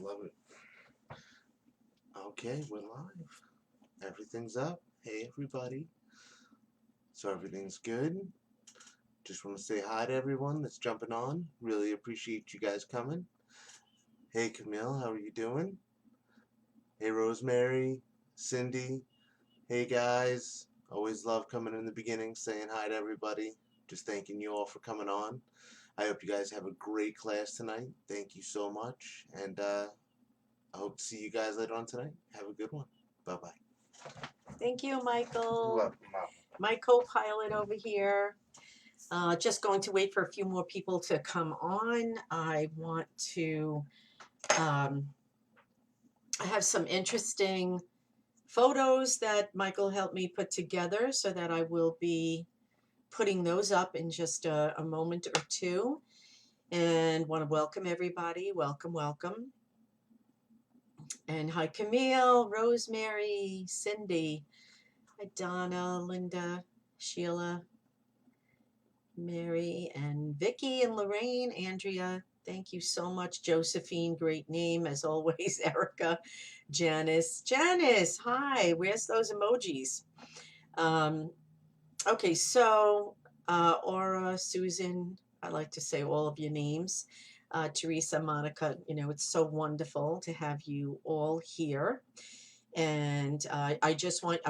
love it. Okay, we're live. Everything's up. Hey, everybody. So everything's good. Just want to say hi to everyone that's jumping on. Really appreciate you guys coming. Hey, Camille, how are you doing? Hey, Rosemary, Cindy. Hey, guys. Always love coming in the beginning, saying hi to everybody. Just thanking you all for coming on. I hope you guys have a great class tonight. Thank you so much. And I hope to see you guys later on tonight. Have a good one. Bye-bye. Thank you, Michael. Welcome, Mama. My co-pilot over here. Just going to wait for a few more people to come on. I want to I have some interesting photos that Michael helped me put together so that I will be putting those up in just a moment or two. And want to welcome everybody. Welcome, welcome. And hi, Camille, Rosemary, Cindy. Hi, Donna, Linda, Sheila, Mary, and Vicky, and Lorraine, Andrea. Thank you so much, Josephine. Great name as always. Erica, Janice. Janice, hi. Where's those emojis? Um, okay, so Aura, Susan, I like to say all of your names. Teresa, Monica, it's so wonderful to have you all here. And I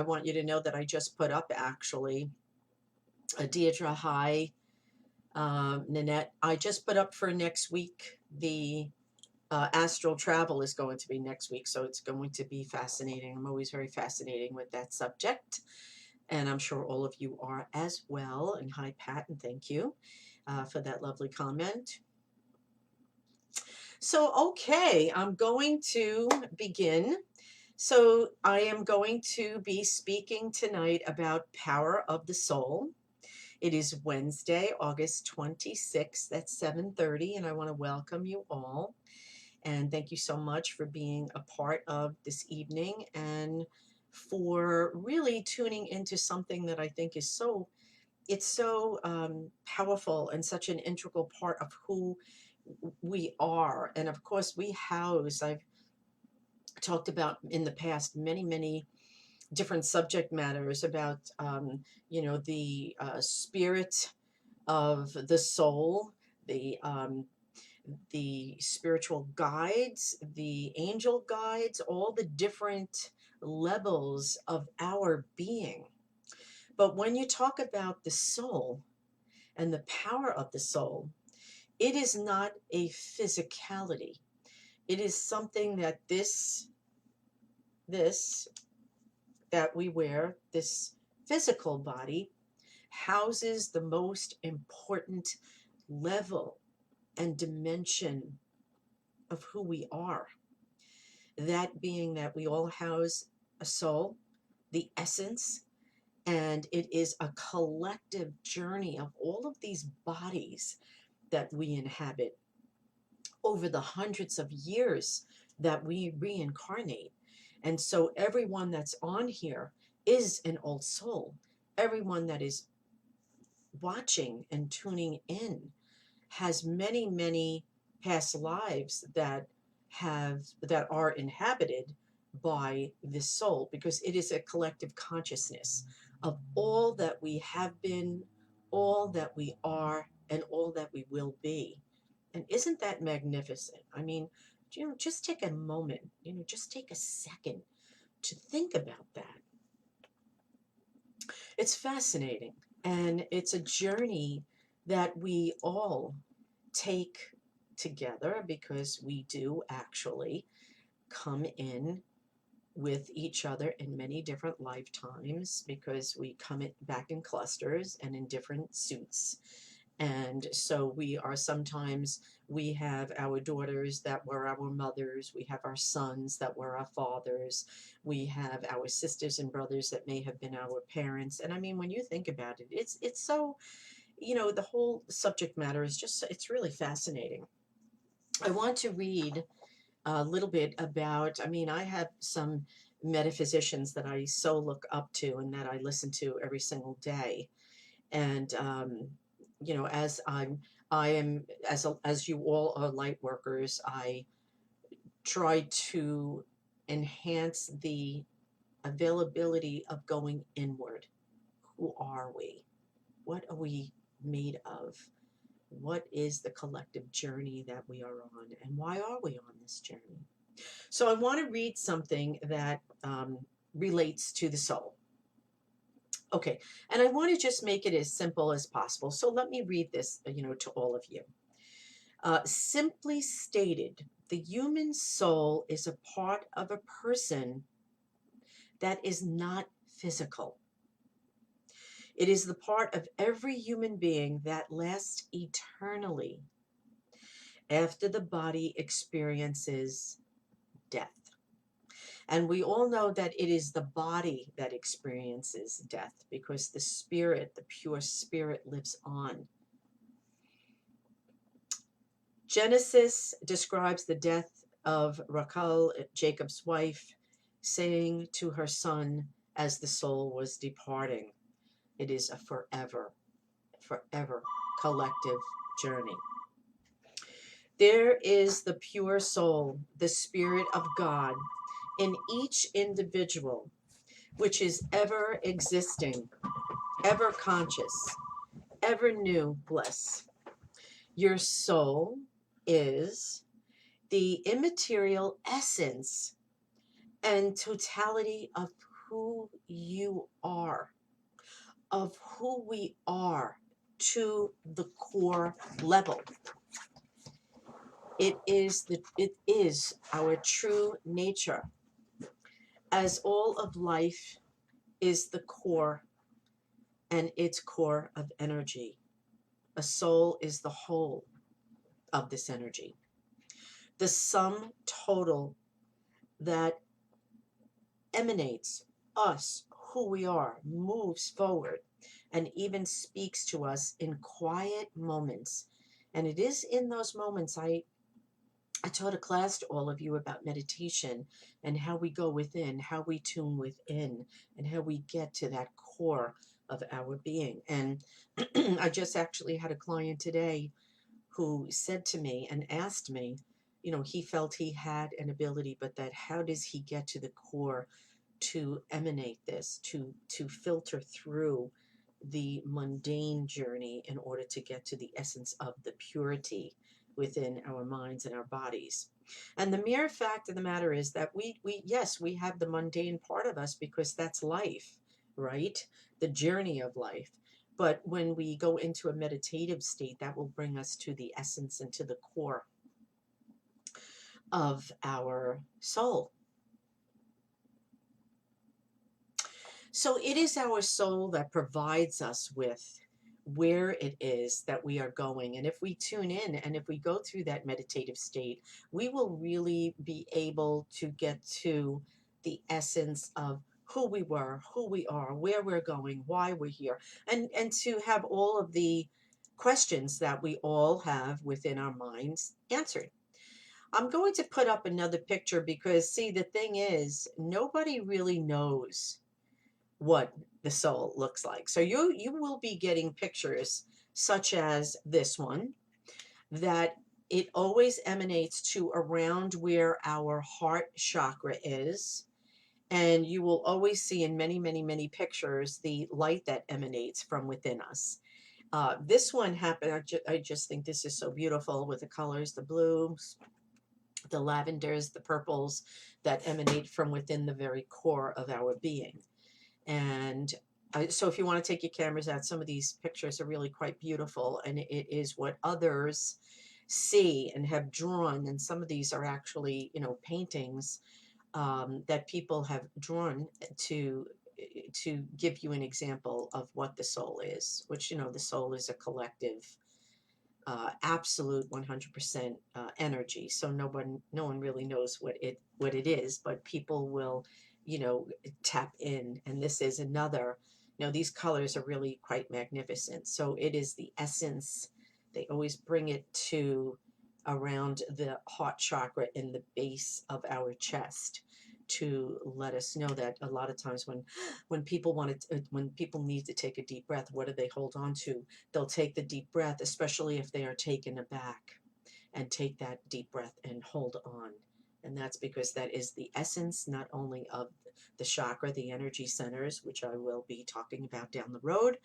want you to know that I just put up actually Deidre, hi. Nanette, I just put up for next week. The astral travel is going to be next week, so it's going to be fascinating. I'm always very fascinating with that subject, and I'm sure all of you are as well. And hi, Pat, and thank you for that lovely comment. So, okay, I'm going to begin. So, I am going to be speaking tonight about power of the soul. It is Wednesday, August 26th at 7:30, and I want to welcome you all. And thank you so much for being a part of this evening and for really tuning into something that I think is so powerful and such an integral part of who we are. And of course, I've talked about in the past many different subject matters about, the spirit of the soul, the spiritual guides, the angel guides, all the different levels of our being. But when you talk about the soul and the power of the soul, it is not a physicality. It is something that this that we wear, this physical body, houses the most important level and dimension of who we are. That being that we all house a soul, the essence, and it is a collective journey of all of these bodies that we inhabit over the hundreds of years that we reincarnate. And so everyone that's on here is an old soul. Everyone that is watching and tuning in has many past lives that are inhabited by this soul, because it is a collective consciousness of all that we have been, all that we are, and all that we will be. And isn't that magnificent? I mean, just take a moment, just take a second to think about that. It's fascinating, and it's a journey that we all take together, because we do actually come in with each in many different lifetimes, because we come back in clusters and in different suits. And so we have our daughters that were our mothers, we have our sons that were our fathers, we have our sisters and brothers that may have been our parents. And I mean, when you think about it, it's so, the whole subject matter is it's really fascinating. I want to read a little bit about, I mean, I have some metaphysicians that I so look up to and that I listen to every single day. And, as I am, as you all are light workers, I try to enhance the availability of going inward. Who are we? What are we made of? What is the collective journey that we are on? And why are we on this journey? So I want to read something that relates to the soul. Okay, and I want to just make it as simple as possible. So let me read this, to all of you. Simply stated, the human soul is a part of a person that is not physical. It is the part of every human being that lasts eternally after the body experiences death. And we all know that it is the body that experiences death because the spirit, the pure spirit, lives on. Genesis describes the death of Rachel, Jacob's wife, saying to her son as the soul was departing, it is a forever, forever collective journey. There is the pure soul, the Spirit of God, in each individual, which is ever existing, ever conscious, ever new bliss. Your soul is the immaterial essence and totality of who you are, of who we are to the core level. It is our true nature, as all of life is the core and its core of energy. A soul is the whole of this energy. The sum total that emanates us, who we are, moves forward, and even speaks to us in quiet moments. And it is in those moments I taught a class to all of you about meditation and how we go within, how we tune within, and how we get to that core of our being. And I just actually had a client today who said to me and asked me, he felt he had an ability, but that how does he get to the core to emanate this, to filter through the mundane journey in order to get to the essence of the purity within our minds and our bodies. And the mere fact of the matter is that we have the mundane part of us because that's life, right? The journey of life. But when we go into a meditative state, that will bring us to the essence and to the core of our soul. So it is our soul that provides us with where it is that we are going. And if we tune in and if we go through that meditative state, we will really be able to get to the essence of who we were, who we are, where we're going, why we're here, and to have all of the questions that we all have within our minds answered. I'm going to put up another picture because, see, the thing is, nobody really knows what the soul looks like. So you will be getting pictures such as this one, that it always emanates to around where our heart chakra is. And you will always see in many, many, many pictures the light that emanates from within us. This one happened, I just think this is so beautiful with the colors, the blues, the lavenders, the purples that emanate from within the very core of our being. And so if you want to take your cameras out, some of these pictures are really quite beautiful, and it is what others see and have drawn. And some of these are actually, paintings that people have drawn to give you an example of what the soul is, which, the soul is a collective, absolute 100% energy. So no one really knows what it is, but people will, tap in. And this is another, these colors are really quite magnificent. So it is the essence. They always bring it to around the heart chakra in the base of our chest to let us know that a lot of times when people when people need to take a deep breath, what do they hold on to? They'll take the deep breath, especially if they are taken aback, and take that deep breath and hold on And that's because that is the essence not only of the chakra, the energy centers, which I will be talking about down the road,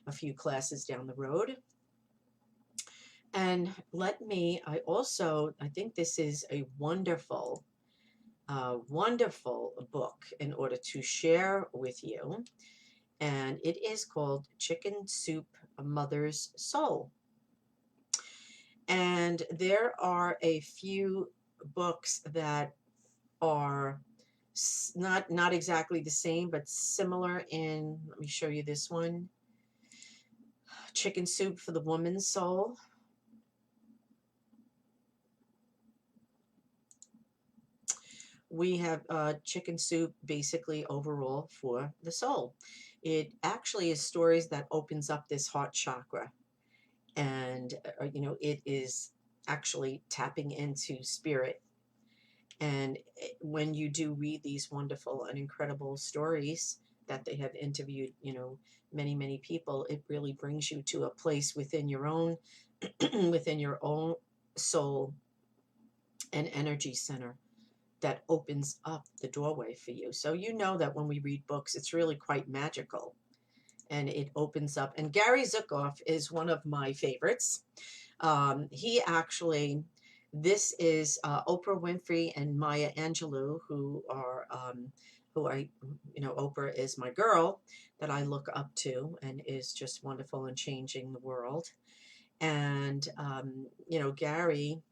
a few classes down the road. And I think this is a wonderful, wonderful book in order to share with you. And it is called Chicken Soup Mother's Soul. And there are a few books that are not exactly the same, but similar in, let me show you this one, Chicken Soup for the Woman's Soul. We have Chicken Soup basically overall for the soul. It actually is stories that opens up this heart chakra, and it is actually tapping into spirit. And when you do read these wonderful and incredible stories that they have interviewed, many, many people, it really brings you to a place within your own, within your own soul and energy center that opens up the doorway for you. So you know that when we read books, it's really quite magical and it opens up. And Gary Zukav is one of my favorites. He actually, this is Oprah Winfrey and Maya Angelou, Oprah is my girl that I look up to and is just wonderful and changing the world. And, Gary,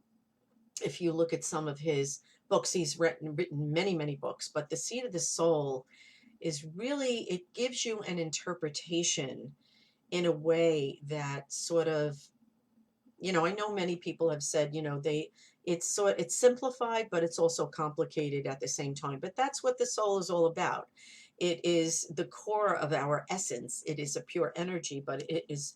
if you look at some of his books, he's written many, many books, but The Seed of the Soul is really, it gives you an interpretation in a way that sort of, I know many people have said, it's simplified, but it's also complicated at the same time. But that's what the soul is all about. It is the core of our essence. It is a pure energy, but it is,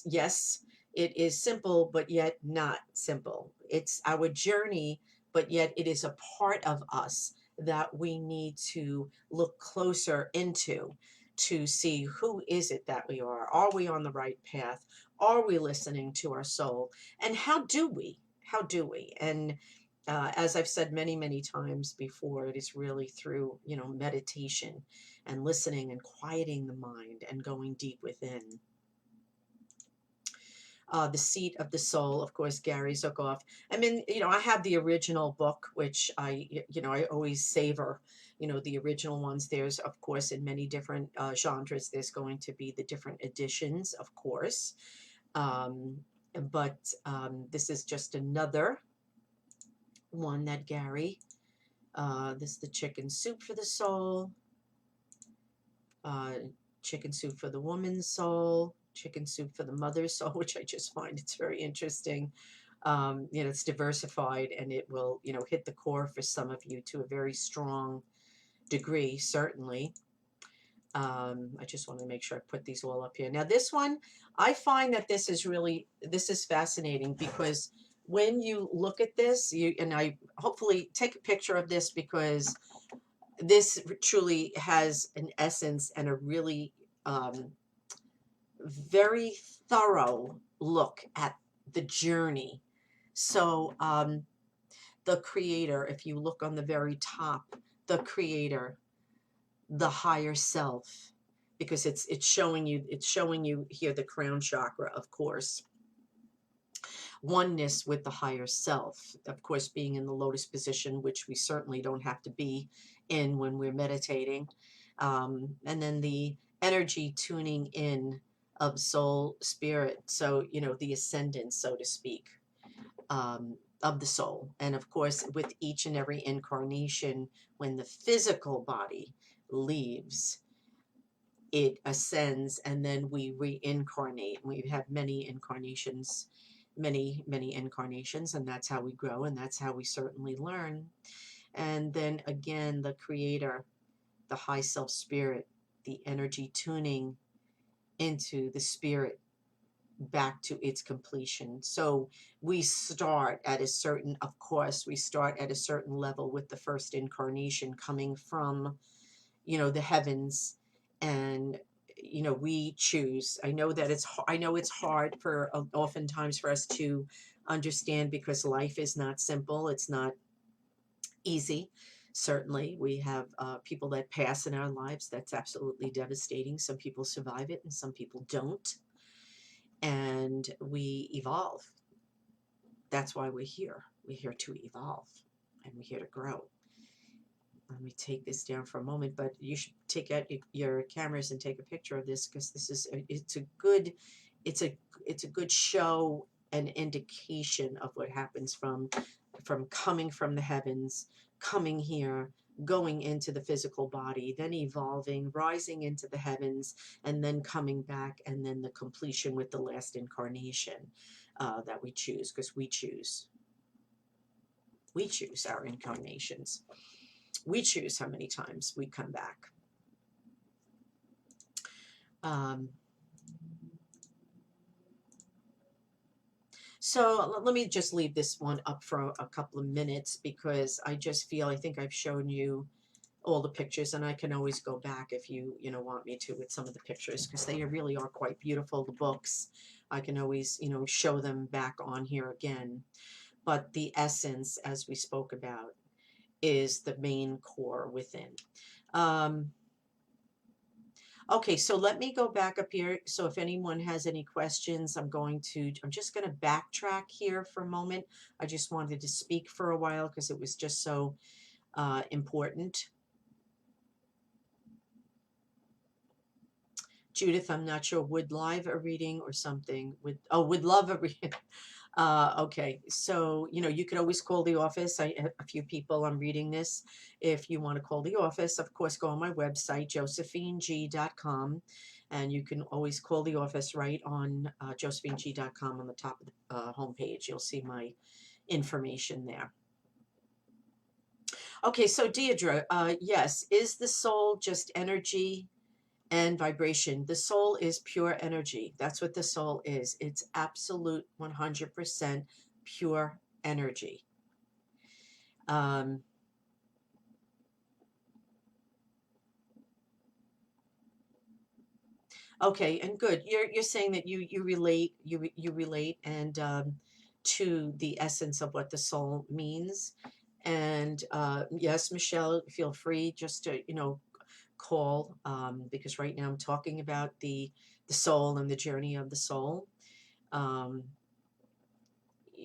yes, it is simple, but yet not simple. It's our journey, but yet it is a part of us that we need to look closer into to see who is it that we are. Are we on the right path? Are we listening to our soul? And how do we? How do we? And as I've said many, many times before, it is really through, meditation and listening and quieting the mind and going deep within. The Seat of the Soul, of course, Gary Zukav. I mean, I have the original book, which I always savor, the original ones. There's, of course, in many different genres, there's going to be the different editions, of course. Um, but this is just another one that Gary, this is the Chicken Soup for the Soul, uh, Chicken Soup for the Woman's Soul, Chicken Soup for the Mother's Soul, which I just find it's very interesting. It's diversified and it will, hit the core for some of you to a very strong degree, certainly. I just want to make sure I put these all up here. Now, this one, I find that this is fascinating because when you look at this, and I hopefully take a picture of this because this truly has an essence and a really very thorough look at the journey. So, the creator, if you look on the very top, the creator, the higher self, because it's showing you here the crown chakra, of course, oneness with the higher self, of course, being in the lotus position, which we certainly don't have to be in when we're meditating, and then the energy tuning in of soul spirit, so the ascendant, so to speak, of the soul. And of course, with each and every incarnation, when the physical body leaves, it ascends and then we reincarnate. We've had many incarnations, many, many incarnations, and that's how we grow and that's how we certainly learn. And then again, the creator, the high self spirit, the energy tuning into the spirit back to its completion. So we start at a certain, of course, we start at a certain level with the first incarnation coming from, the heavens, and we choose. I know that it's hard for oftentimes for us to understand because life is not simple. It's not easy. Certainly, we have people that pass in our lives. That's absolutely devastating. Some people survive it and some people don't. And we evolve. That's why we're here. We're here to evolve and we're here to grow. Let me take this down for a moment, but you should take out your cameras and take a picture of this, because this is it's a good it's a it's a good show and indication of what happens from coming from the heavens, coming here, going into the physical body, then evolving, rising into the heavens, and then coming back, and then the completion with the last incarnation that we choose, because we choose our incarnations. We choose how many times we come back. Um, so let me just leave this one up for a couple of minutes, because I just feel, I think I've shown you all the pictures, and I can always go back if you want me to with some of the pictures, because they really are quite beautiful, the books. I can always show them back on here again. But the essence, as we spoke about, is the main core within. Okay, so let me go back up here. So if anyone has any questions, I'm just going to backtrack here for a moment. I just wanted to speak for a while because it was just so important. Judith, I'm not sure, would live a reading or something? Would love a reading. Okay, so you could always call the office. A few people I'm reading this. If you want to call the office, of course, go on my website, josephineg.com, and you can always call the office right on josephineg.com on the top of the homepage. You'll see my information there. Okay, so Deidre, yes, is the soul just energy and vibration? The soul is pure energy. That's what the soul is. It's absolute 100% pure energy. Okay, and good. You're saying that you relate and to the essence of what the soul means. And yes, Michelle, feel free just to call, because right now I'm talking about the soul and the journey of the soul.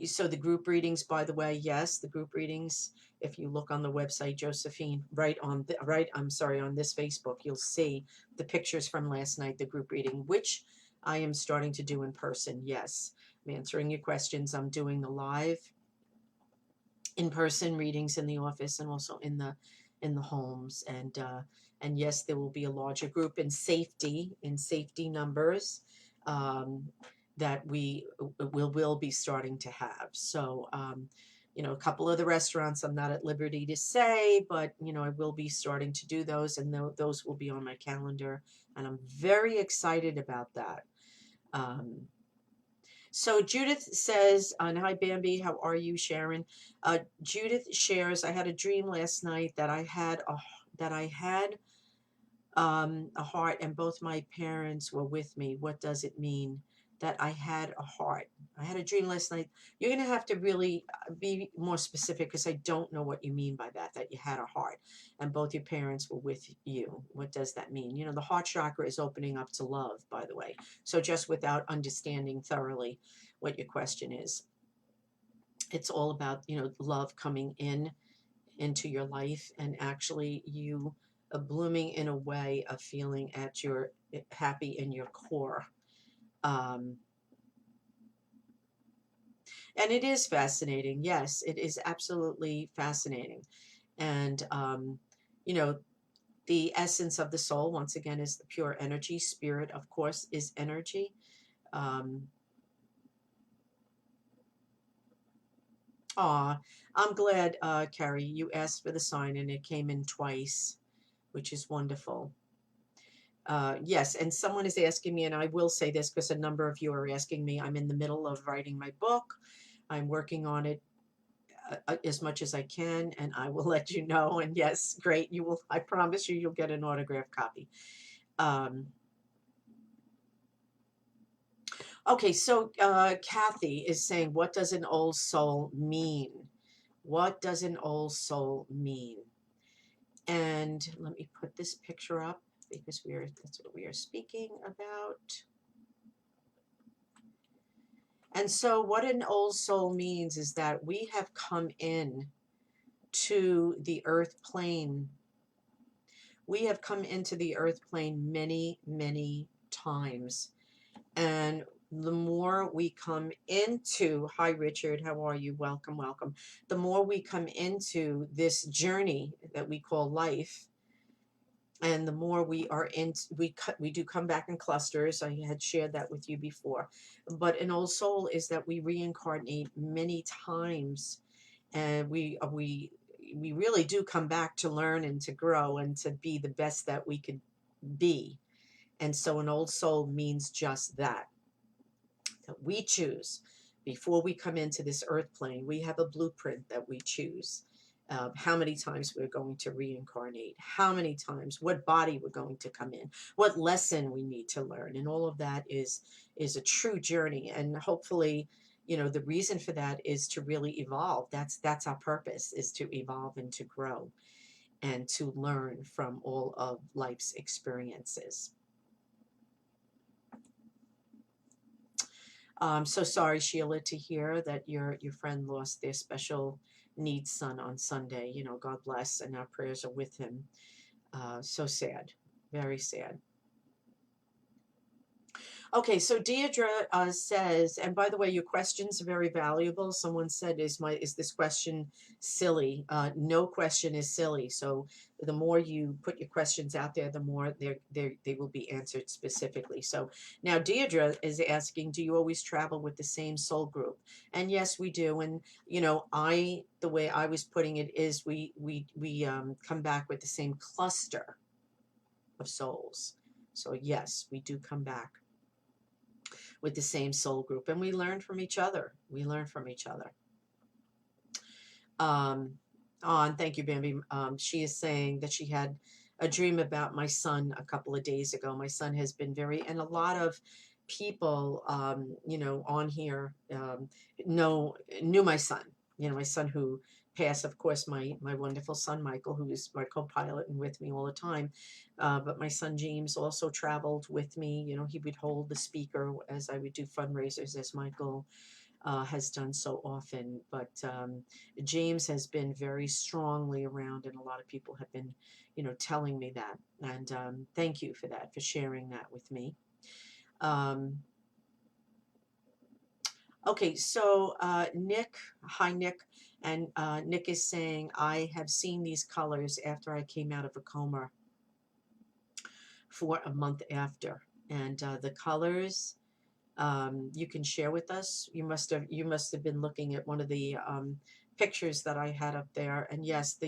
So the group readings, by the way, yes, the group readings, if you look on the website, Josephine, on this Facebook, you'll see the pictures from last night, the group reading, which I am starting to do in person. Yes, I'm answering your questions. I'm doing the live in-person readings in the office and also in the homes. And yes, there will be a larger group in safety numbers. That we will be starting to have. So, a couple of the restaurants I'm not at liberty to say, but, I will be starting to do those, and those will be on my calendar, and I'm very excited about that. So Judith says, hi Bambi, how are you, Sharon? Judith shares, I had a dream last night that I had a heart, and both my parents were with me. What does it mean that I had a heart? I had a dream last night. You're going to have to really be more specific, because I don't know what you mean by that you had a heart and both your parents were with you. What does that mean? The heart chakra is opening up to love, by the way. So just without understanding thoroughly what your question is, it's all about, love coming into your life, and actually you blooming in a way of feeling at your happy in your core. And it is fascinating. Yes, it is absolutely fascinating. And, the essence of the soul, once again, is the pure energy. Spirit, of course, is energy. I'm glad, Carrie, you asked for the sign and it came in twice, which is wonderful. Yes, and someone is asking me, and I will say this because a number of you are asking me, I'm in the middle of writing my book. I'm working on it as much as I can, and I will let you know. And yes, great, you will. I promise you'll get an autographed copy. Okay, so Kathy is saying, what does an old soul mean? What does an old soul mean? And let me put this picture up because that's what we are speaking about. And so what an old soul means is that we have come in to the earth plane. We have come into the earth plane many, many times. And the more we come into, hi Richard, how are you? Welcome, welcome. The more we come into this journey that we call life, and the more we are in, we do come back in clusters. I had shared that with you before. But an old soul is that we reincarnate many times, and we really do come back to learn and to grow and to be the best that we could be. And so an old soul means just that we choose before we come into this earth plane. We have a blueprint that we choose. How many times we're going to reincarnate, how many times, what body we're going to come in, what lesson we need to learn, and all of that is a true journey. And hopefully, the reason for that is to really evolve. That's our purpose, is to evolve and to grow and to learn from all of life's experiences. So sorry, Sheila, to hear that your friend lost their special needs son on Sunday. God bless, and our prayers are with him. So sad, very sad. Okay, so Deidre says, and by the way, your questions are very valuable. Someone said, "Is this question silly?" No question is silly. So the more you put your questions out there, the more they will be answered specifically. So now Deidre is asking, "Do you always travel with the same soul group?" And yes, we do. And the way I was putting it is, we come back with the same cluster of souls. So yes, we do come back with the same soul group, and we learn from each other. We learn from each other. And thank you, Bambi. She is saying that she had a dream about my son a couple of days ago. My son has been and a lot of people, on here, knew my son. My son who passed, of course, my wonderful son Michael, who is my co-pilot and with me all the time. But my son James also traveled with me. He would hold the speaker as I would do fundraisers, as Michael has done so often. But James has been very strongly around, and a lot of people have been, telling me that. And thank you for that, for sharing that with me. Okay, so Nick, hi Nick, and Nick is saying, I have seen these colors after I came out of a coma for a month after. And the colors, you can share with us. You must have been looking at one of the pictures that I had up there. And yes,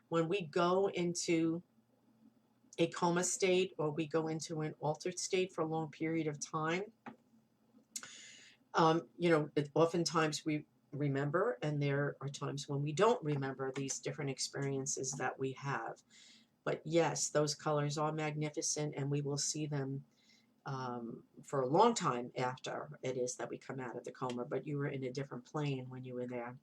when we go into a coma state, or we go into an altered state for a long period of time, oftentimes we remember, and there are times when we don't remember these different experiences that we have. But yes, those colors are magnificent, and we will see them for a long time after it is that we come out of the coma. But you were in a different plane when you were there.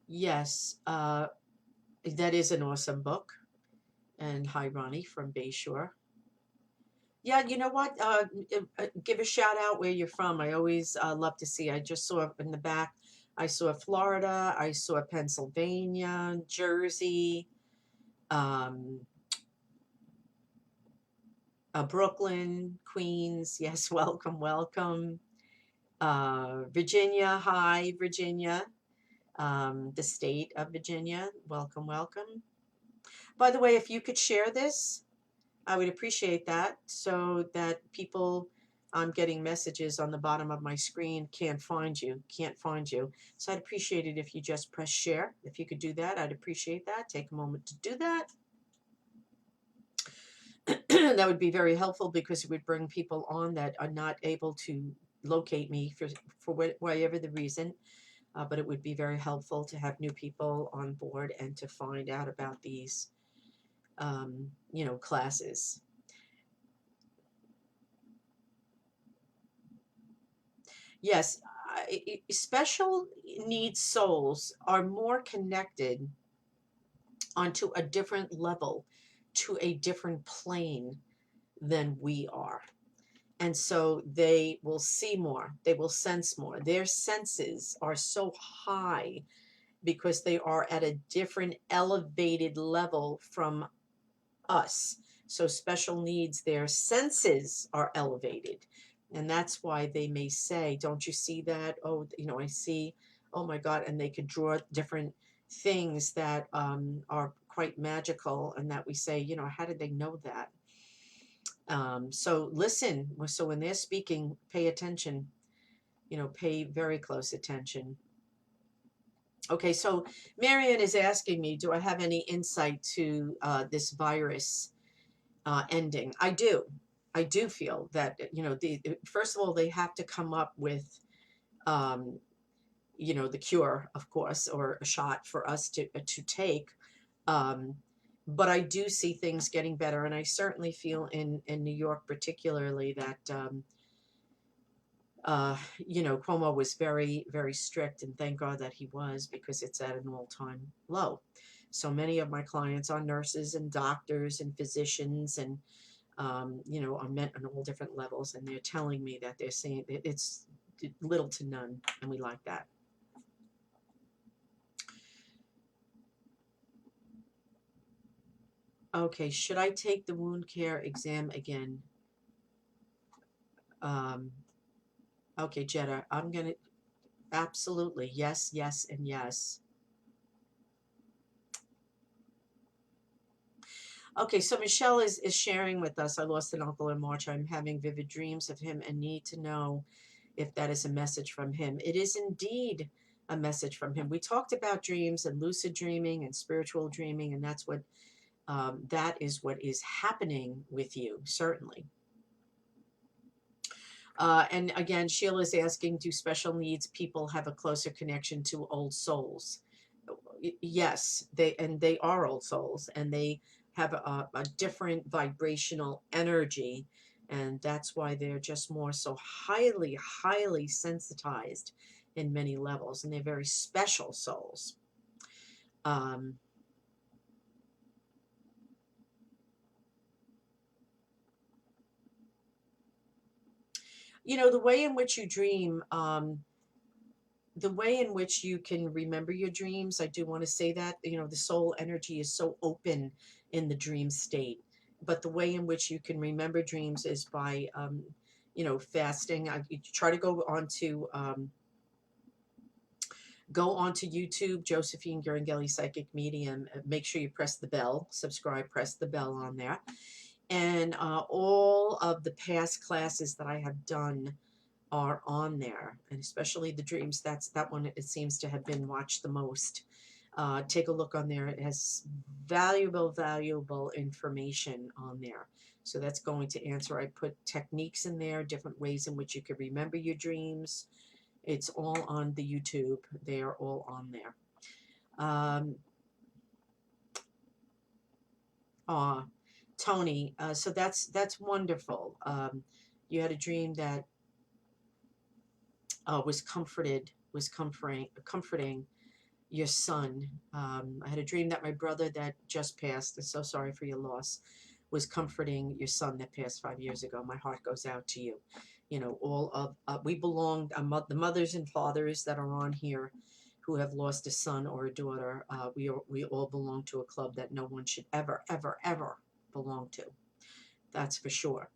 Yes, that is an awesome book. And hi, Ronnie from Bayshore. Yeah, you know what? Give a shout out where you're from. I always love to see. I just saw in the back, I saw Florida, I saw Pennsylvania, Jersey, um, Brooklyn, Queens. Yes, welcome, welcome. Virginia, hi, Virginia. The state of Virginia, welcome, welcome. By the way, if you could share this, I would appreciate that, so that people, I'm getting messages on the bottom of my screen, can't find you. So I'd appreciate it if you just press share. If you could do that, I'd appreciate that. Take a moment to do that. That would be very helpful, because it would bring people on that are not able to locate me for whatever the reason. But it would be very helpful to have new people on board and to find out about these, classes. Yes, special needs souls are more connected onto a different level, to a different plane than we are. And so they will see more, they will sense more. Their senses are so high because they are at a different elevated level from us. So special needs, their senses are elevated. And that's why they may say, don't you see that? Oh, I see, oh my God. And they could draw different things that are quite magical, and that we say, how did they know that? So listen. So when they're speaking, pay attention, pay very close attention. Okay, so Marian is asking me, do I have any insight to this virus ending? I do. I do feel that, first of all, they have to come up with, um, the cure, of course, or a shot for us to take. Um, but I do see things getting better, and I certainly feel in New York, particularly, that Cuomo was very, very strict, and thank God that he was, because it's at an all-time low. So many of my clients are nurses and doctors and physicians, and on all different levels, and they're telling me that they're saying it's little to none, and we like that. Okay, should I take the wound care exam again? Um, okay, Jetta, I'm gonna absolutely yes, yes, and yes. Okay, so Michelle is sharing with us. I lost an uncle in March. I'm having vivid dreams of him and need to know if that is a message from him. It is indeed a message from him. We talked about dreams and lucid dreaming and spiritual dreaming, and that is what is happening with you, certainly. And again, Sheila is asking, do special needs people have a closer connection to old souls? Yes, they are old souls, and they have a different vibrational energy, and that's why they're just more so highly, highly sensitized in many levels, and they're very special souls. Um, the way in which you dream, the way in which you can remember your dreams, I do want to say that, the soul energy is so open in the dream state. But the way in which you can remember dreams is by, fasting. You try to go onto YouTube, Josephine Ghiringhelli, Psychic Medium. Make sure you press the bell, subscribe, press the bell on there. And all of the past classes that I have done are on there, and especially the dreams. That one, it seems to have been watched the most. Take a look on there. It has valuable information on there. So that's going to answer. I put techniques in there, different ways in which you could remember your dreams. It's all on the YouTube. They are all on there. Tony, so that's wonderful. You had a dream that was comforting your son. I had a dream that my brother that just passed, I'm so sorry for your loss, was comforting your son that passed 5 years ago. My heart goes out to you. All of we belong, the mothers and fathers that are on here who have lost a son or a daughter. We all belong to a club that no one should ever, ever, ever belong to. That's for sure.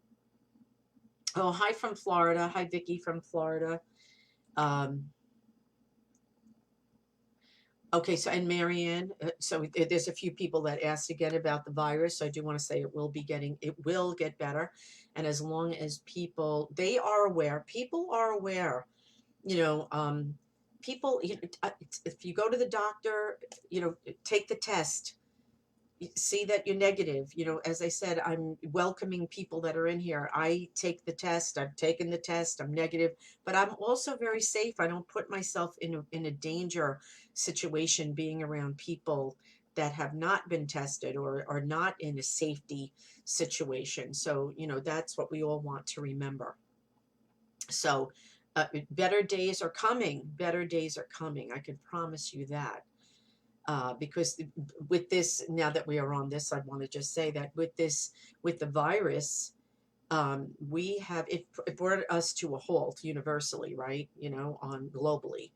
Oh, hi from Florida. Hi, Vicky from Florida. Um, Okay, so and Marianne, so there's a few people that asked again about the virus. So I do want to say it will get better, and as long as they are aware, people are aware. You know, people. If you go to the doctor, take the test, see that you're negative. As I said, I'm welcoming people that are in here. I take the test. I've taken the test. I'm negative, but I'm also very safe. I don't put myself in a danger situation being around people that have not been tested or are not in a safety situation. So, that's what we all want to remember. So, better days are coming. Better days are coming. I can promise you that. Because with this, now that we are on this, I want to just say that with this, with the virus, we have it brought us to a halt universally, right? You know, on globally,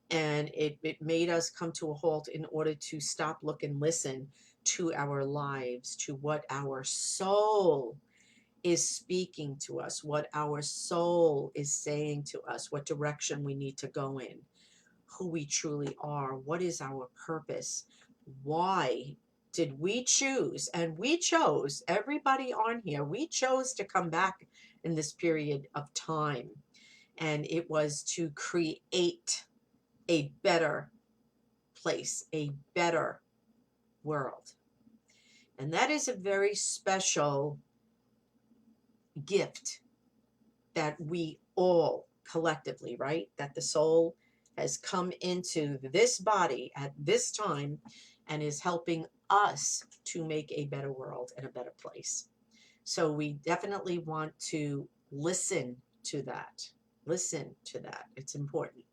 and it made us come to a halt in order to stop, look, and listen to our lives, to what our soul is speaking to us, what our soul is saying to us, what direction we need to go in, who we truly are, what is our purpose, why did we choose, and we chose, everybody on here, we chose to come back in this period of time, and it was to create a better place, a better world. And that is a very special gift that we all collectively, right? That the soul has come into this body at this time and is helping us to make a better world and a better place. So we definitely want to listen to that. Listen to that. It's important.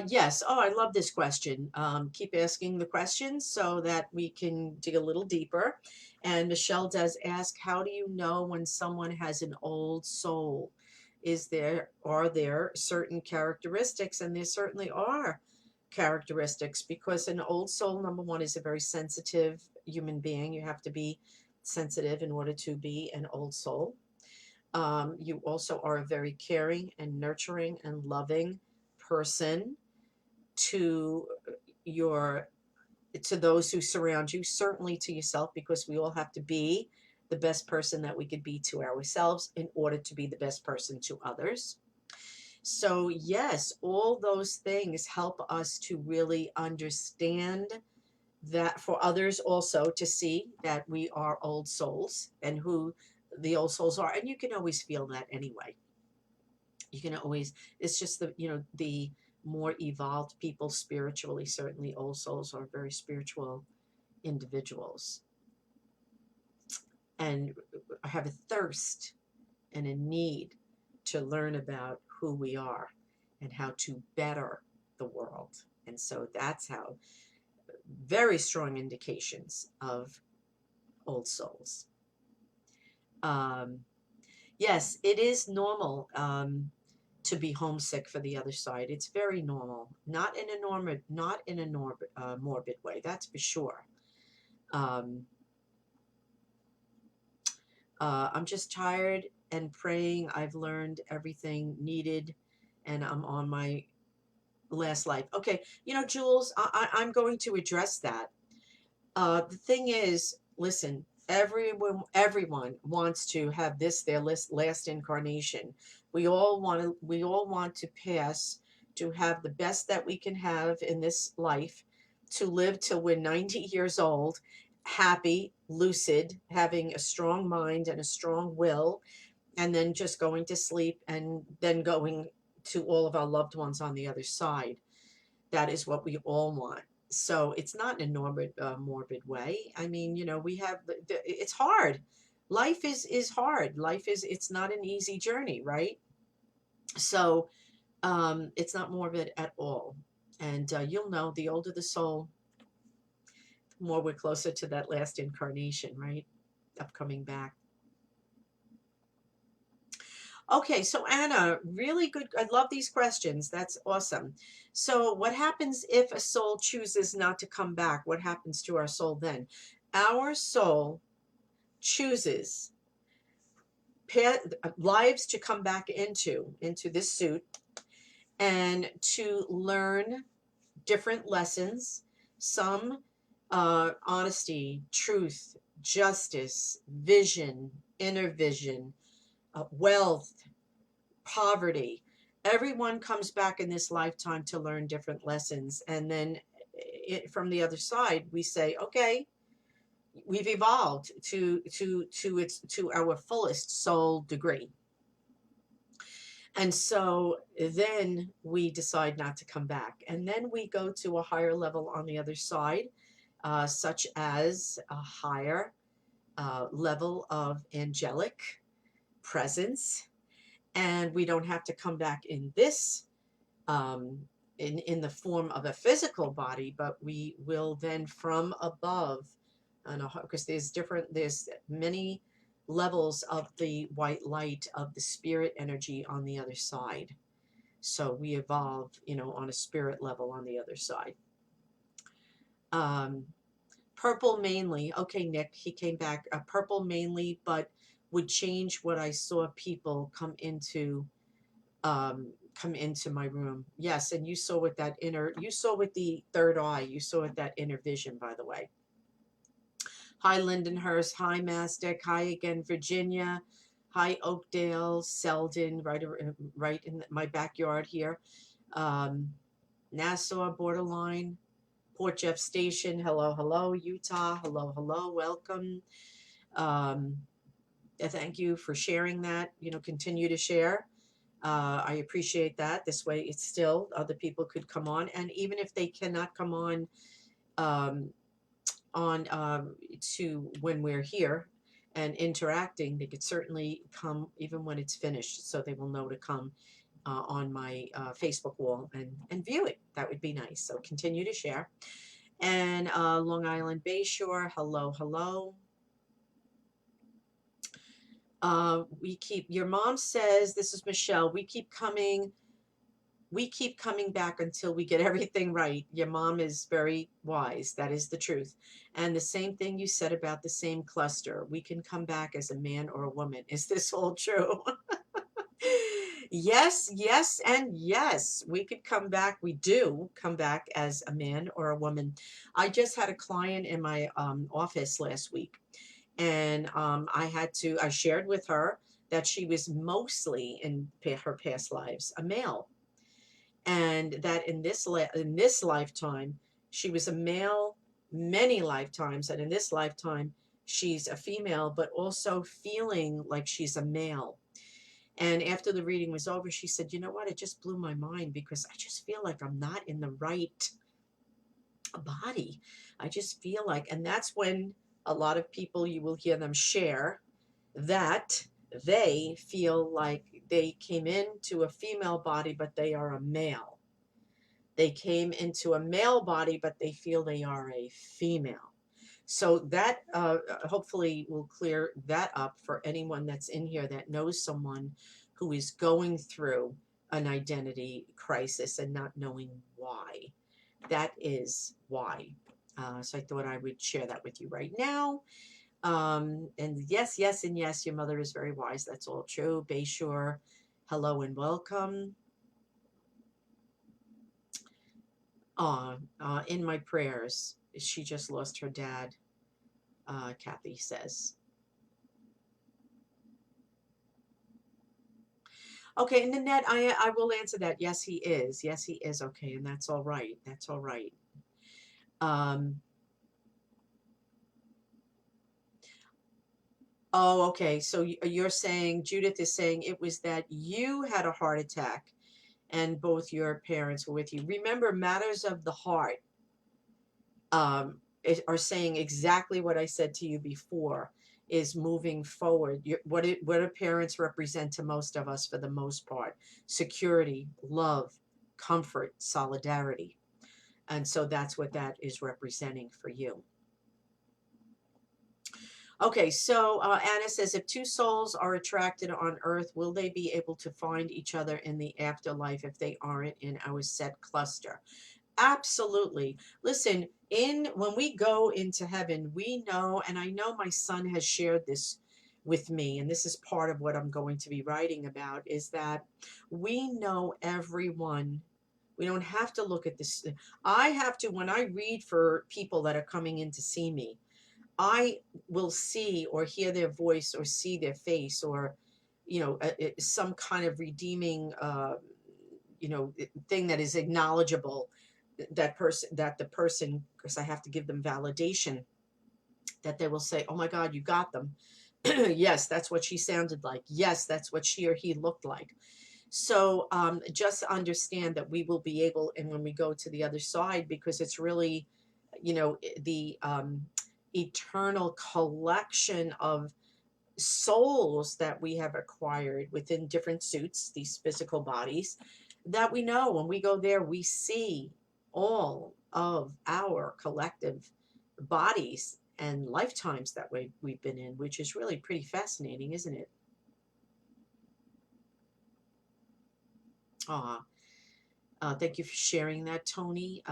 Yes. Oh, I love this question. Keep asking the questions so that we can dig a little deeper. And Michelle does ask, how do you know when someone has an old soul? Are there certain characteristics? And there certainly are characteristics, because an old soul, number one, is a very sensitive human being. You have to be sensitive in order to be an old soul. You also are a very caring and nurturing and loving person to your to those who surround you, certainly to yourself, because we all have to be the best person that we could be to ourselves in order to be the best person to others. So yes, all those things help us to really understand that, for others also to see that we are old souls and who the old souls are. And you can always feel that anyway. You can always, it's just the, the more evolved people spiritually, certainly old souls are very spiritual individuals and have a thirst and a need to learn about who we are and how to better the world. And so that's how, very strong indications of old souls. Um, yes, it is normal. To be homesick for the other side. It's very normal, not in a morbid way. That's for sure. Um, I'm just tired and praying. I've learned everything needed, and I'm on my last life. Okay, Jules, I'm going to address that. The thing is, listen, everyone wants to have this their last incarnation. We all want to pass, to have the best that we can have in this life, to live till we're 90 years old, happy, lucid, having a strong mind and a strong will, and then just going to sleep and then going to all of our loved ones on the other side. That is what we all want. So it's not in a morbid way. I mean, we have it's hard. Life is hard. It's not an easy journey, right? So it's not morbid at all. And you'll know, the older the soul, the more we're closer to that last incarnation, right? Upcoming back. Okay, so Anna, really good. I love these questions. That's awesome. So, what happens if a soul chooses not to come back? What happens to our soul then? Our soul chooses lives to come back into this suit and to learn different lessons. Some honesty, truth, justice, vision, inner vision, wealth, poverty. Everyone comes back in this lifetime to learn different lessons. And then from the other side, we say, okay, we've evolved to our fullest soul degree. And so then we decide not to come back. And then we go to a higher level on the other side, such as a higher level of angelic presence, and we don't have to come back in this um, in the form of a physical body, but we will then from above, because there's many levels of the white light of the spirit energy on the other side. So we evolve, on a spirit level on the other side. Um, Purple mainly. Okay, Nick, he came back. Purple mainly, but would change what I saw people come into my room. Yes, and you saw with you saw with the third eye, you saw with that inner vision, by the way. Hi, Lindenhurst. Hi, Mastic. Hi again, Virginia. Hi, Oakdale, Selden, right in my backyard here. Nassau borderline, Port Jeff Station. Hello, hello, Utah. Hello, hello. Welcome. Um, thank you for sharing that. Continue to share. I appreciate that. This way, it's still other people could come on, and even if they cannot come um, to when we're here and interacting, they could certainly come even when it's finished, so they will know to come on my Facebook wall and view it. That would be nice. So continue to share. And Long Island Bayshore, hello, hello. Your mom says, this is Michelle, we keep coming back until we get everything right. Your mom is very wise. That is the truth. And the same thing you said about the same cluster. We can come back as a man or a woman. Is this all true? Yes, yes, and yes. We could come back. We do come back as a man or a woman. I just had a client in my office last week, and I shared with her that she was mostly in her past lives a male, and that in this lifetime she was a male many lifetimes, and in this lifetime she's a female, but also feeling like she's a male. And after the reading was over, she said, "You know what? It just blew my mind because I just feel like I'm not in the right body. I just feel like," and that's when a lot of people, you will hear them share that they feel like they came into a female body, but they are a male. They came into a male body, but they feel they are a female. So that hopefully will clear that up for anyone that's in here that knows someone who is going through an identity crisis and not knowing why. That is why. So I thought I would share that with you right now. And yes, yes, and yes, your mother is very wise. That's all true. Bayshore, hello and welcome. In my prayers, she just lost her dad, Kathy says. Okay, and Nanette, I will answer that. Yes, he is. Yes, he is. Okay, and that's all right. That's all right. Oh, okay. So you're saying, Judith is saying it was that you had a heart attack and both your parents were with you. Remember, matters of the heart are saying exactly what I said to you before, is moving forward. What do parents represent to most of us for the most part? Security, love, comfort, solidarity. And so that's what that is representing for you. Okay, so Anna says, if two souls are attracted on Earth, will they be able to find each other in the afterlife if they aren't in our set cluster? Absolutely. Listen, when we go into heaven, we know, and I know my son has shared this with me, and this is part of what I'm going to be writing about, is that we know everyone. We don't have to look at this. I have to, when I read for people that are coming in to see me, I will see or hear their voice or see their face, or some kind of redeeming thing that is acknowledgeable, that the person, because I have to give them validation, that they will say, "Oh my God, you got them." Yes, that's what she sounded like. Yes, that's what she or he looked like. So just understand that we will be able, and when we go to the other side, because it's really, the eternal collection of souls that we have acquired within different suits, these physical bodies, that we know when we go there, we see all of our collective bodies and lifetimes that we've been in, which is really pretty fascinating, isn't it? Aw, thank you for sharing that, Tony.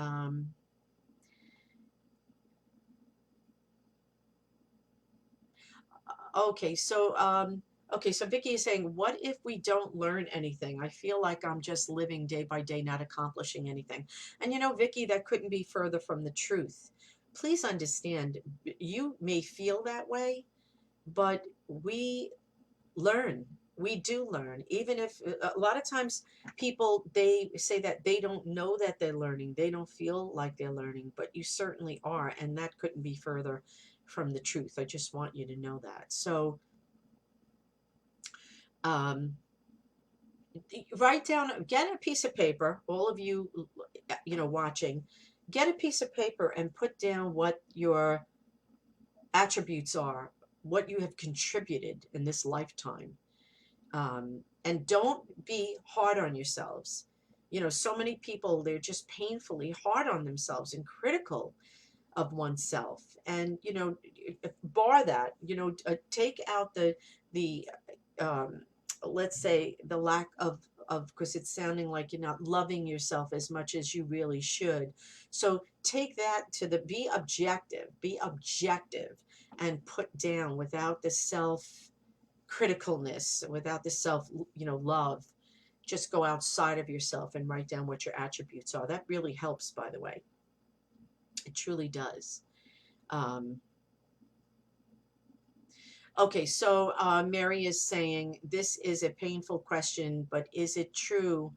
Okay, so Vicky is saying, what if we don't learn anything? I feel like I'm just living day by day, not accomplishing anything. And Vicky, that couldn't be further from the truth. Please understand, you may feel that way, but we learn. We do learn, even if a lot of times people, they say that they don't know that they're learning, they don't feel like they're learning, but you certainly are, and that couldn't be further from the truth. I just want you to know that. So um, write down, get a piece of paper, all of you, watching, get a piece of paper and put down what your attributes are, what you have contributed in this lifetime. And don't be hard on yourselves. So many people, they're just painfully hard on themselves and critical of oneself. And bar that, take out the um, let's say the lack of, because it's sounding like you're not loving yourself as much as you really should. So take that to the, be objective, and put down, without the self criticalness, without the self love. Just go outside of yourself and write down what your attributes are. That really helps, by the way. It truly does. um, okay, so Mary is saying, this is a painful question, but is it true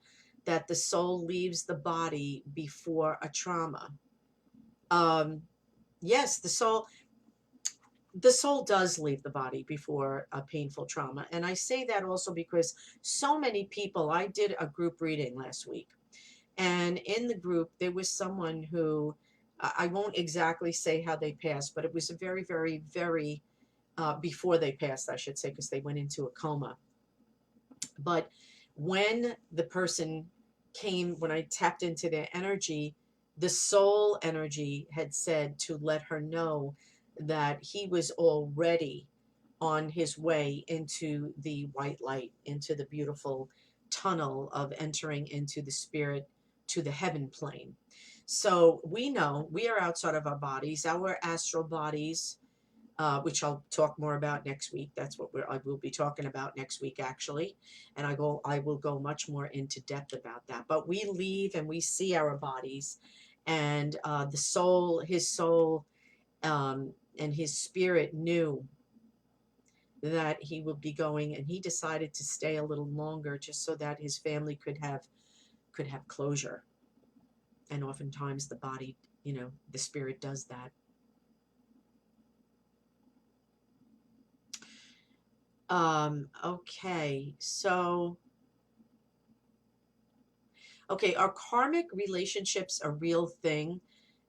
that the soul leaves the body before a trauma? um, yes, the soul does leave the body before a painful trauma. And I say that also because so many people, I did a group reading last week, and in the group, there was someone who, I won't exactly say how they passed, but it was a very, very, very, before they passed, I should say, because they went into a coma. But when the person came, when I tapped into their energy, the soul energy had said to let her know that he was already on his way into the white light, into the beautiful tunnel of entering into the spirit, to the heaven plane. So we know we are outside of our bodies, our astral bodies, which I'll talk more about next week. That's what I will be talking about next week, actually, and I will go much more into depth about that. But we leave and we see our bodies, and the soul, his soul, and his spirit knew that he would be going, and he decided to stay a little longer just so that his family could have closure. And oftentimes the body, the spirit does that. Okay, so okay, are karmic relationships a real thing?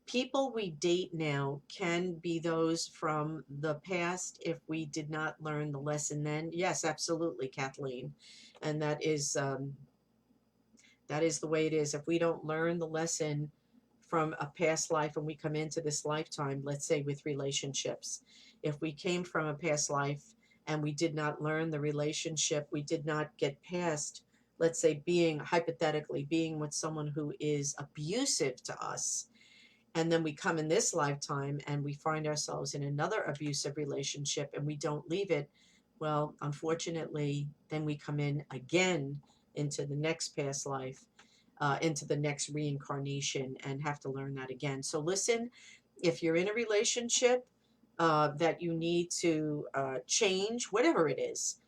People we date now can be those from the past if we did not learn the lesson then. Yes, absolutely, Kathleen. And that is the way it is. If we don't learn the lesson from a past life and we come into this lifetime, let's say with relationships, if we came from a past life and we did not learn the relationship, we did not get past, let's say, being, hypothetically, being with someone who is abusive to us, and then we come in this lifetime and we find ourselves in another abusive relationship and we don't leave it, well, unfortunately, then we come in again into the next past life, into the next reincarnation, and have to learn that again. So listen, if you're in a relationship that you need to change, whatever it is,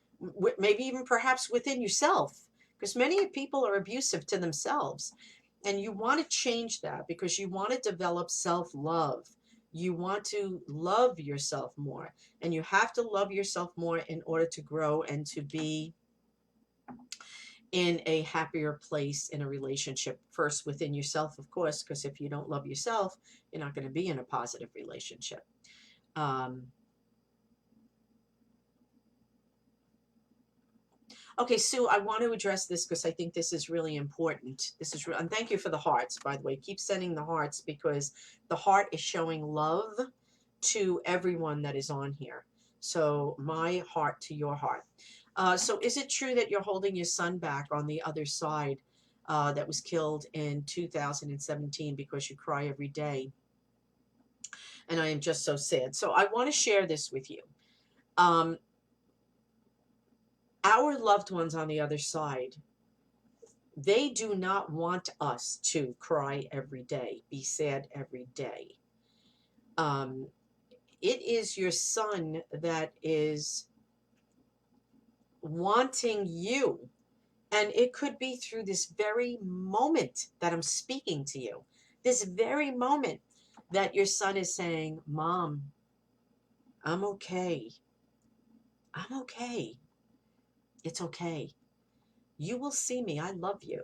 maybe even perhaps within yourself, because many people are abusive to themselves, and you want to change that because you want to develop self-love. You want to love yourself more, and you have to love yourself more in order to grow and to be in a happier place in a relationship. First within yourself, of course, because if you don't love yourself, you're not going to be in a positive relationship. um, Okay, Sue, I want to address this because I think this is really important. This is real, and thank you for the hearts, by the way. Keep sending the hearts because the heart is showing love to everyone that is on here. So my heart to your heart. So is it true that you're holding your son back on the other side that was killed in 2017 because you cry every day? And I am just so sad. So I want to share this with you. Um, our loved ones on the other side, they do not want us to cry every day, be sad every day. Um, it is your son that is wanting you. And it could be through this very moment that I'm speaking to you, this very moment that your son is saying, Mom, I'm okay. I'm okay. It's okay. You will see me. I love you.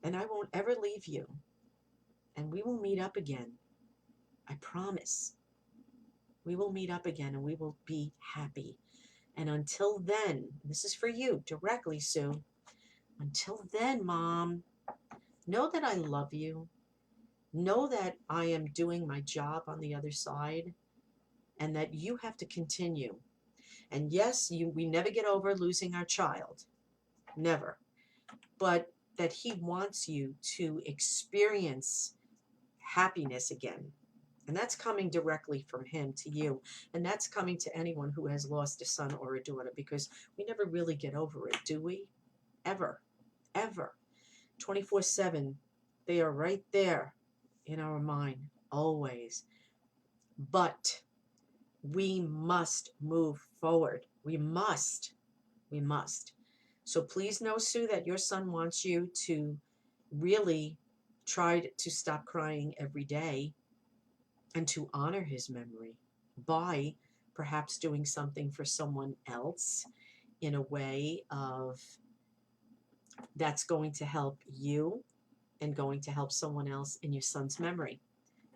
And I won't ever leave you. And we will meet up again. I promise. We will meet up again and we will be happy. And until then, this is for you directly, Sue. Until then, Mom, know that I love you. Know that I am doing my job on the other side and that you have to continue. And yes, we never get over losing our child. Never. But that he wants you to experience happiness again. And that's coming directly from him to you. And that's coming to anyone who has lost a son or a daughter because we never really get over it, do we? Ever. Ever. 24/7. They are right there in our mind, always. But we must move forward. We must. We must. So please know, Sue, that your son wants you to really try to stop crying every day and to honor his memory by perhaps doing something for someone else in a way of that's going to help you and going to help someone else in your son's memory.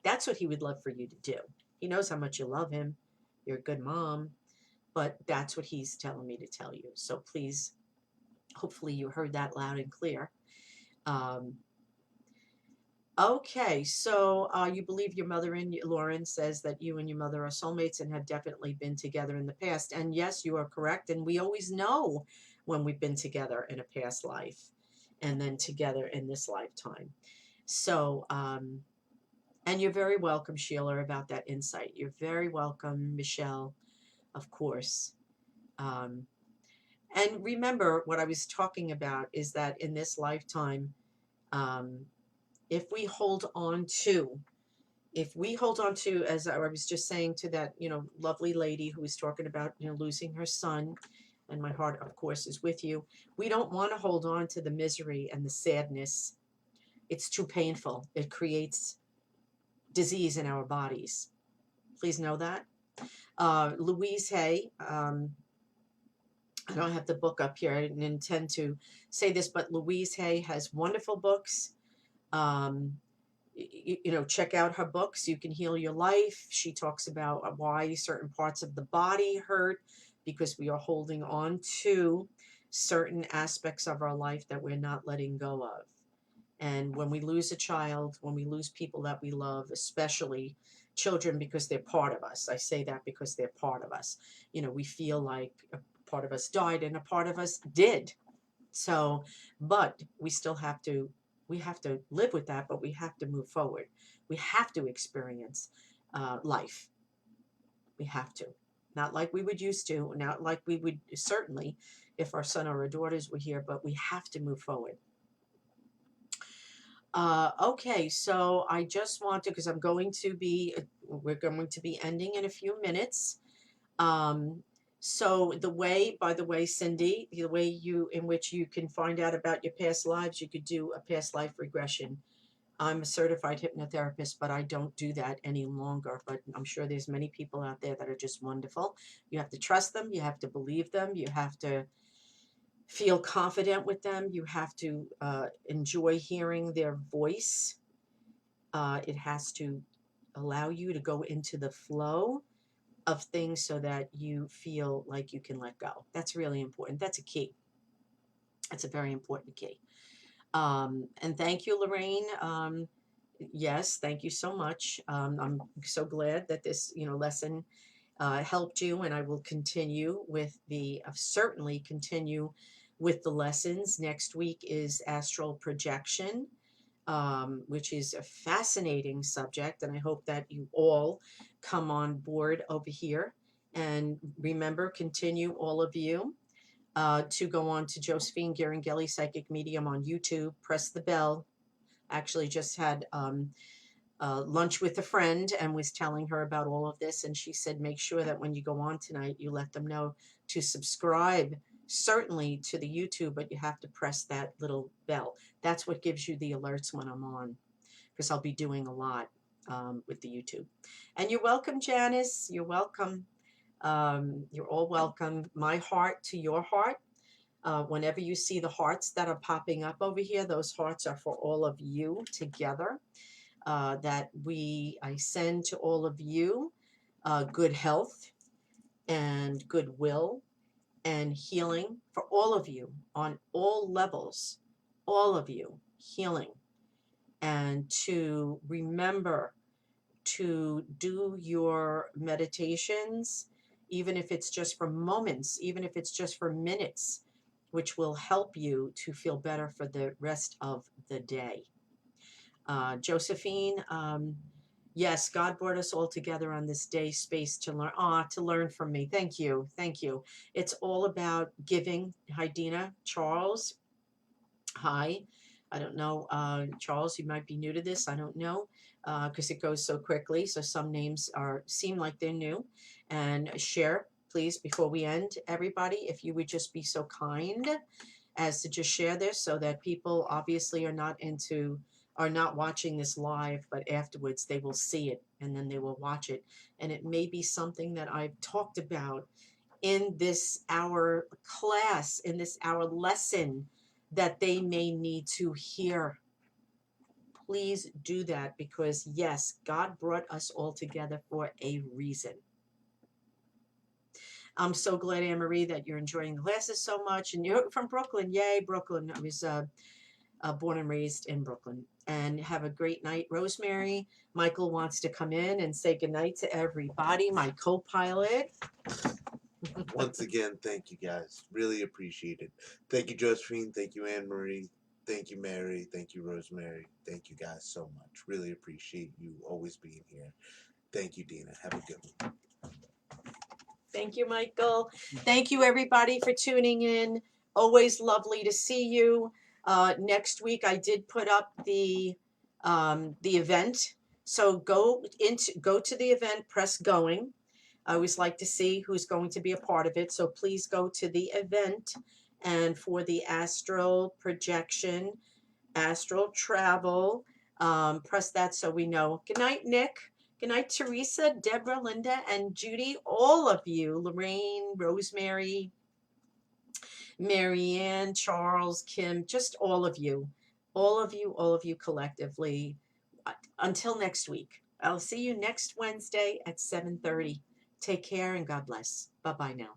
That's what he would love for you to do. He knows how much you love him. You're a good mom, but that's what he's telling me to tell you. So please, hopefully you heard that loud and clear. Um, Okay, so you believe your mother and Lauren says that you and your mother are soulmates and have definitely been together in the past. And yes, you are correct. And we always know when we've been together in a past life and then together in this lifetime. So, and you're very welcome, Sheila, about that insight. You're very welcome, Michelle, of course. Um, and remember, what I was talking about is that in this lifetime, um, if we hold on to as I was just saying to that lovely lady who was talking about losing her son, and my heart of course is with you, we don't want to hold on to the misery and the sadness. It's too painful. It creates disease in our bodies. Please know that. Louise Hay, I don't have the book up here. I didn't intend to say this, but Louise Hay has wonderful books. um, check out her books. You Can Heal Your Life. She talks about why certain parts of the body hurt because we are holding on to certain aspects of our life that we're not letting go of. And when we lose a child, when we lose people that we love, especially children, because they're part of us, I say that because they're part of us. We feel like a part of us died and a part of us did. So, but we have to live with that, but we have to move forward. We have to experience life. We have to. Not like we would used to, not like we would certainly if our son or our daughters were here, but we have to move forward. Okay, so I just want to, because we're going to be ending in a few minutes. Um, so by the way, Cindy, the way in which you can find out about your past lives, you could do a past life regression. I'm a certified hypnotherapist, but I don't do that any longer. But I'm sure there's many people out there that are just wonderful. You have to trust them. You have to believe them. You have to feel confident with them. You have to enjoy hearing their voice. It has to allow you to go into the flow of things so that you feel like you can let go. That's really important. That's a key. That's a very important key. And thank you, Lorraine. Yes, thank you so much. I'm so glad that this, lesson helped you, and I will continue with certainly continue with the lessons. Next week is astral projection, which is a fascinating subject, and I hope that you all come on board over here. And remember, continue all of you to go on to Josephine Ghiringhelli Psychic Medium on YouTube. Press the bell. Actually, just had lunch with a friend and was telling her about all of this. And she said, make sure that when you go on tonight, you let them know to subscribe, certainly to the YouTube, but you have to press that little bell. That's what gives you the alerts when I'm on, because I'll be doing a lot with the YouTube. And you're welcome, Janice. You're welcome. You're all welcome. My heart to your heart. Whenever you see the hearts that are popping up over here, those hearts are for all of you together. I send to all of you good health and goodwill and healing for all of you on all levels, all of you healing. And to remember to do your meditations, even if it's just for moments, even if it's just for minutes, which will help you to feel better for the rest of the day. Josephine, yes, God brought us all together on this day space to learn. To learn from me. Thank you, thank you. It's all about giving. Hi, Dina. Charles. Hi. I don't know, Charles. You might be new to this. I don't know, because it goes so quickly. So some names seem like they're new. And share, please, before we end. Everybody, if you would just be so kind as to just share this, so that people obviously are not watching this live, but afterwards they will see it and then they will watch it. And it may be something that I've talked about in this hour class, in this hour lesson, that they may need to hear. Please do that, because yes, God brought us all together for a reason. I'm so glad, Anne Marie, that you're enjoying the classes so much. And you're from Brooklyn. Yay, Brooklyn. I was born and raised in Brooklyn. And have a great night, Rosemary. Michael wants to come in and say goodnight to everybody, my co-pilot. Once again, thank you guys. Really appreciate it. Thank you, Josephine. Thank you, Anne Marie. Thank you, Mary. Thank you, Rosemary. Thank you guys so much. Really appreciate you always being here. Thank you, Dina. Have a good one. Thank you, Michael. Thank you, everybody, for tuning in. Always lovely to see you. Next week, I did put up the event. So go to the event, press going. I always like to see who's going to be a part of it. So please go to the event, and for the astral projection, astral travel, press that so we know. Good night, Nick. Good night, Teresa, Deborah, Linda, and Judy. All of you, Lorraine, Rosemary, Marianne, Charles, Kim, just all of you. All of you collectively. Until next week. I'll see you next Wednesday at 7:30. Take care and God bless. Bye-bye now.